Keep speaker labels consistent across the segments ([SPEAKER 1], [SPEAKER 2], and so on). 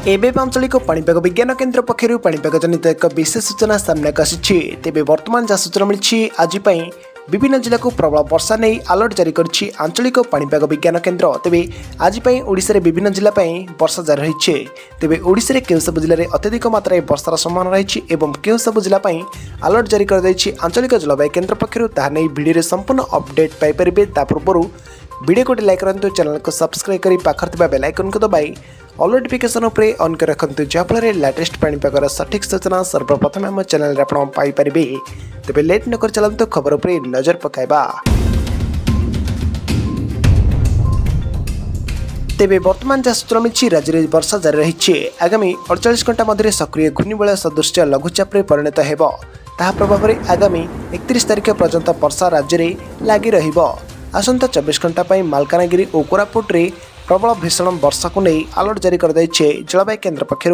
[SPEAKER 1] एवं आंचलिक पाणीपाग विज्ञान केन्द्र पक्षर पाणीपाग जनित एक विशेष सूचना सामना आसी। तेज बर्तमान जहाँ सूचना मिली आज विभिन्न जिला को प्रबल वर्षा नहीं अलर्ट जारी कर आंचलिक पाणीपाग विज्ञान केन्द्र। तेज आज ओडिशा विभिन्न जिला वर्षा जारी रही। तेज ओडिशा केउ सब जिले में अत्यधिक मात्रा वर्षार संभावना रही और केउ सब जिला अलर्ट जारी कर आंचलिक जलवायु केन्द्र पक्षर ताकि भिडियो संपूर्ण अपडेट पाइपर। पूर्व वीडियो को लाइक करूँ, चैनल को सब्सक्राइब कर पाखर बेल आइकन को दबाई ऑल नोटिफिकेशन उपरे ऑन कर रखु, जहाँफल लेटेस्ट पाणीपागर सठिक सूचना सर्वप्रथम आम चैनल आप पाइपर। तेज लेट नक चलते खबर उपरे नजर पकाइबा। तेज बर्तमान जहाँ सूचना मिली राज्य में वर्षा जारी रही। आगामी 48 घंटा मध्य सक्रिय घूर्णिबलय सदृश लघुचाप परिणत हो प्रभाव में आगामी 31 तारिख पर्यंत वर्षा राज्य में लगी रसंता 24 घंटा मालकानगिरी और कोरापुट रे प्रबल भीषण वर्षा को नहीं अलर्ट जारी कर जलवायु केन्द्र पक्षर।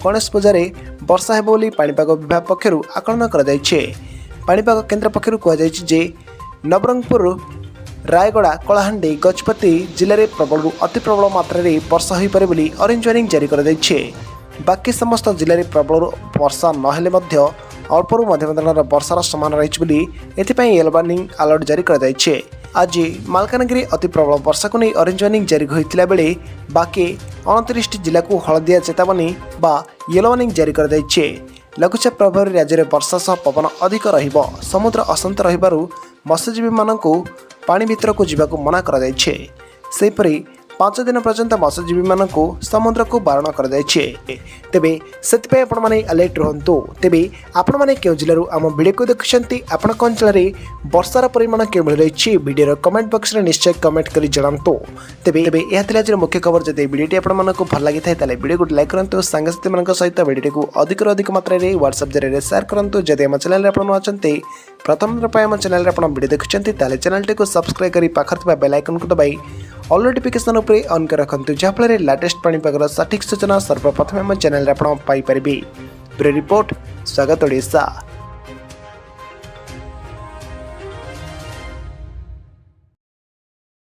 [SPEAKER 1] गणेश पूजा वर्षा हेब बोली पाणीपाग विभाग पक्षर आकलन कर पाणीपाग केन्द्र पक्षर कहुई नवरंगपुर, रायगड़ा, कलाहांडी, गजपति जिले में प्रबल अति प्रबल मात्रा वर्षा हो पारे बोली ऑरेंज वार्निंग जारी कर बाकी समस्त जिले में प्रबल वर्षा नहेले अल्परू मध्यम धरण वर्षार संभावना रही। येलो वार्निंग अलर्ट जारी कर आज मालकानगिरी अति प्रबल वर्षा को नहीं ऑरेंज वार्निंग जारी होता बेले बाकी 29 जिला को हलदिया चेतावनी बा येलो वार्निंग जारी कर लघुचाप प्रभाव राज्य में वर्षा सह पवन अधिक रहिबो। समुद्र अशांत रहिबारु मत्स्यजीवी मानकु पानी भितर को जीवा को मना कर सेपरी 5 दिन पर्यंत मत्स्यजीवी मानकु समुद्र को बारण कर तेबे से आपण माने अलर्ट रहंतु। तेबे आपण माने केउ जिल्लारु आम वीडियो को देखुछंती, आपण कोन जिल्ला रे वर्षार परिमाण केउ रही वीडियो कमेंट बॉक्स रे निश्चय कमेंट करी जणांतु। तेबे यह आज मुख्य खबर। जदि वीडियोटी आपण मानकु भल लागि थाए ताले वीडियो को लाइक करंतु, सांगसाथी मानक सहित वीडियो को अधिक मात्रा रे व्हाट्सएप जरिए शेयर करंतु। जदि हम चैनल रे आपण अछंती प्रथम थर आम चैनल रे आपण वीडियो देखुछंती ताले चैनल को सब्सक्राइब करी पाखर थिबा बेल आइकन को दबाई ऑल नोटिफिकेशन उपरे ऑन कर रखु, जहाँफल लेटेस्ट पाणीपागर सठिक सूचना सर्वप्रथम आम चैनल आप पाइपर। ब्यूरो रिपोर्ट स्वागत ओडिशा।